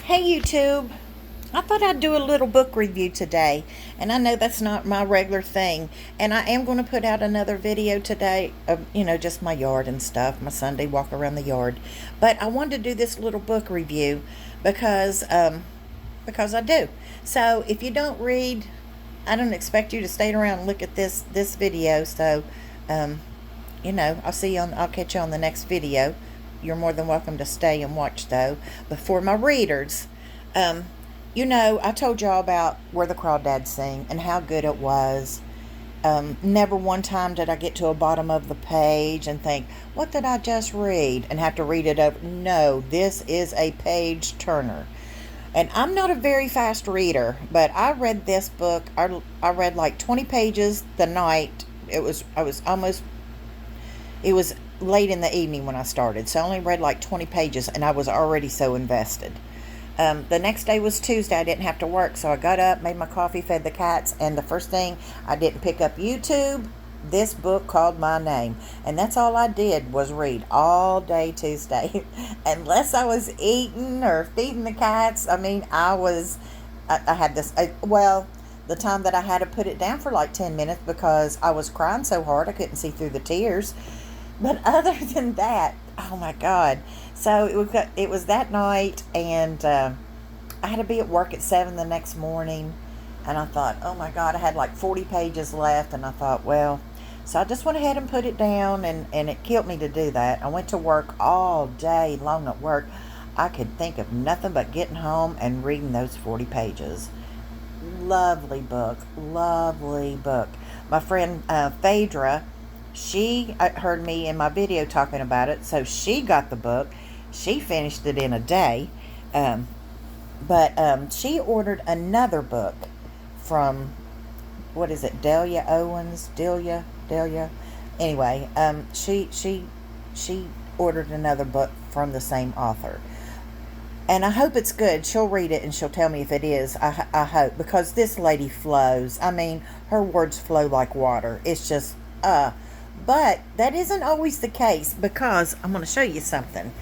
Hey YouTube, I thought I'd do a little book review today, and I know that's not my regular thing, and I am going to put out another video today of, just my yard and stuff, my Sunday walk around the yard, but I wanted to do this little book review because I do. So if you don't read, I don't expect you to stay around and look at this video, so um, I'll catch you on the next video. You're more than welcome to stay and watch though. But for my readers, um, I told y'all about Where the Crawdads Sing and how good it was. Never one time did I get to a bottom of the page and think, what did I just read? And have to read it over. No, this is a page turner. And I'm not a very fast reader, but I read this book. I read like 20 pages the night. It was late in the evening when I started, so I only read like 20 pages, and I was already so invested. The next day was Tuesday. I didn't have to work, so I got up, made my coffee, fed the cats, and the first thing, I didn't pick up YouTube. This book called my name, and that's all I did was read all day Tuesday. Unless I was eating or feeding the cats. I had this, the time that I had to put it down for like 10 minutes because I was crying so hard I couldn't see through the tears. But other than that, oh my God. So it was that night, and I had to be at work at 7 the next morning. And I thought, oh my God, I had like 40 pages left. And I thought, well, so I just went ahead and put it down, and it killed me to do that. I went to work all day long at work. I could think of nothing but getting home and reading those 40 pages. Lovely book, lovely book. My friend Phaedra, she heard me in my video talking about it, so she got the book. She finished it in a day, but she ordered another book from, what is it, Delia Owens, Delia. Anyway, she ordered another book from the same author, and I hope it's good. She'll read it and she'll tell me if it is. I hope, because this lady flows. I mean, her words flow like water. It's just but that isn't always the case, because I'm going to show you something.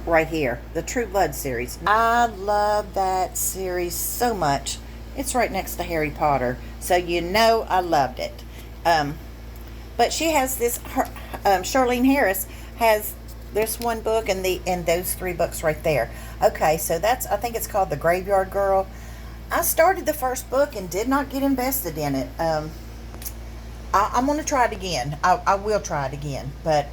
Right here, the True Blood series. I love that series so much. It's right next to Harry Potter, so I loved it. But she has Charlene Harris has this one book and those three books right there. Okay, so I think it's called The Graveyard Girl. I started the first book and did not get invested in it. I'm going to try it again. I will try it again. But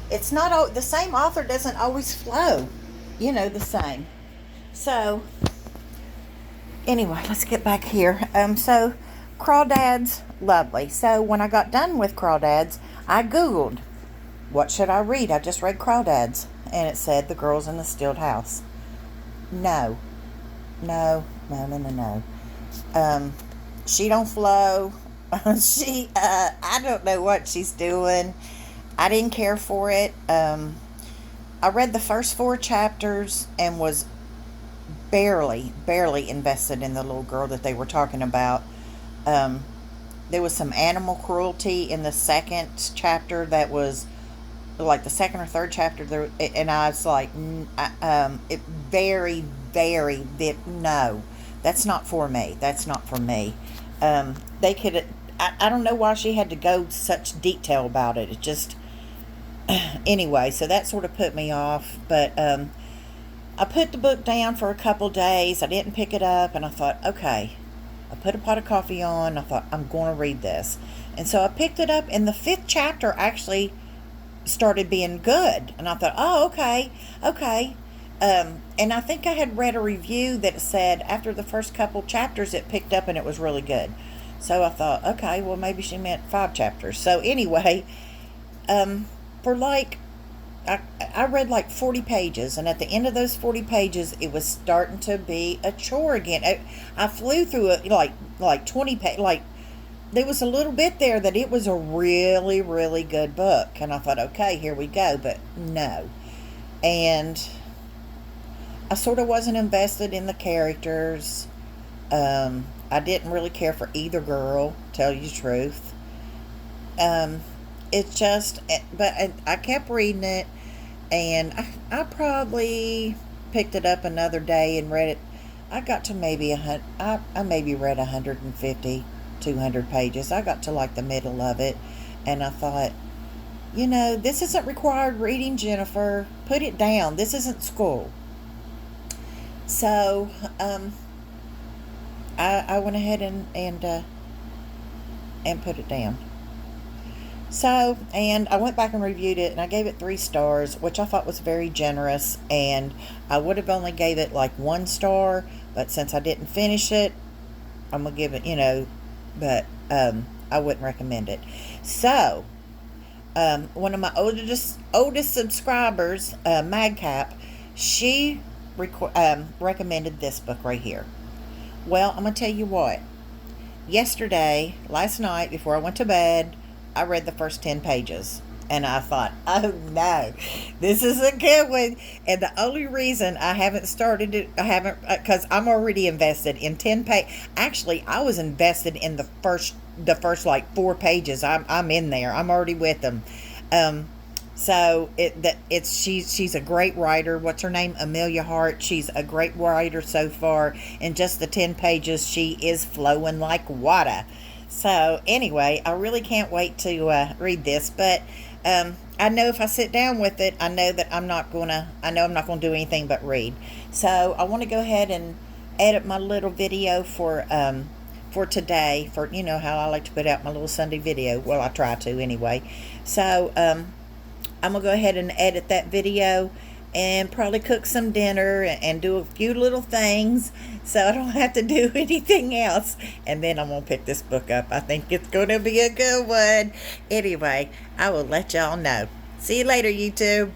it's not the same author doesn't always flow, the same. So, anyway, let's get back here. So, Crawdads, lovely. So, when I got done with Crawdads, I Googled, what should I read? I just read Crawdads, and it said The Girls in the Stilled House. No. She don't flow. I don't know what she's doing. I didn't care for it. I read the first 4 chapters and was barely invested in the little girl that they were talking about. There was some animal cruelty in the second chapter that was like the second or third chapter there, and I was like, it very, no, that's not for me. That's not for me. They could. I don't know why she had to go such detail about it. It just anyway. So that sort of put me off. But I put the book down for a couple days. I didn't pick it up, and I thought, okay. I put a pot of coffee on. I thought, I'm going to read this, and so I picked it up. And the 5th chapter actually started being good, and I thought, oh, okay. And I think I had read a review that said after the first couple chapters it picked up and it was really good. So I thought, okay, well, maybe she meant 5 chapters. So anyway, for like, I read like 40 pages, and at the end of those 40 pages, it was starting to be a chore again. I flew through it like 20 pages, like there was a little bit there that it was a really, really good book. And I thought, okay, here we go. But no. And I sort of wasn't invested in the characters. I didn't really care for either girl, tell you the truth. It's just, but I kept reading it, and I probably picked it up another day and read it. I got to maybe I maybe read 150, 200 pages. I got to like the middle of it, and I thought, this isn't required reading, Jennifer. Put it down. This isn't school. So I went ahead and put it down. So, and I went back and reviewed it, and I gave it 3 stars, which I thought was very generous. And I would have only gave it like 1 star, but since I didn't finish it, I'm gonna give it, but I wouldn't recommend it. So, one of my oldest subscribers, Madcap, she recommended this book right here. Well, I'm gonna tell you what. Last night, before I went to bed, I read the first 10 pages. And I thought, oh no, this is a good one. And the only reason I haven't started it, because I'm already invested in 10 Actually, I was invested in the first like 4 pages. I'm in there. I'm already with them. So she's a great writer. What's her name? Amelia Hart. She's a great writer so far. In just the 10 pages, she is flowing like water. So anyway, I really can't wait to read this. But I know if I sit down with it, I know I'm not gonna do anything but read. So I want to go ahead and edit my little video for today. For how I like to put out my little Sunday video. Well, I try to anyway. So I'm going to go ahead and edit that video and probably cook some dinner and do a few little things so I don't have to do anything else. And then I'm going to pick this book up. I think it's going to be a good one. Anyway, I will let y'all know. See you later, YouTube.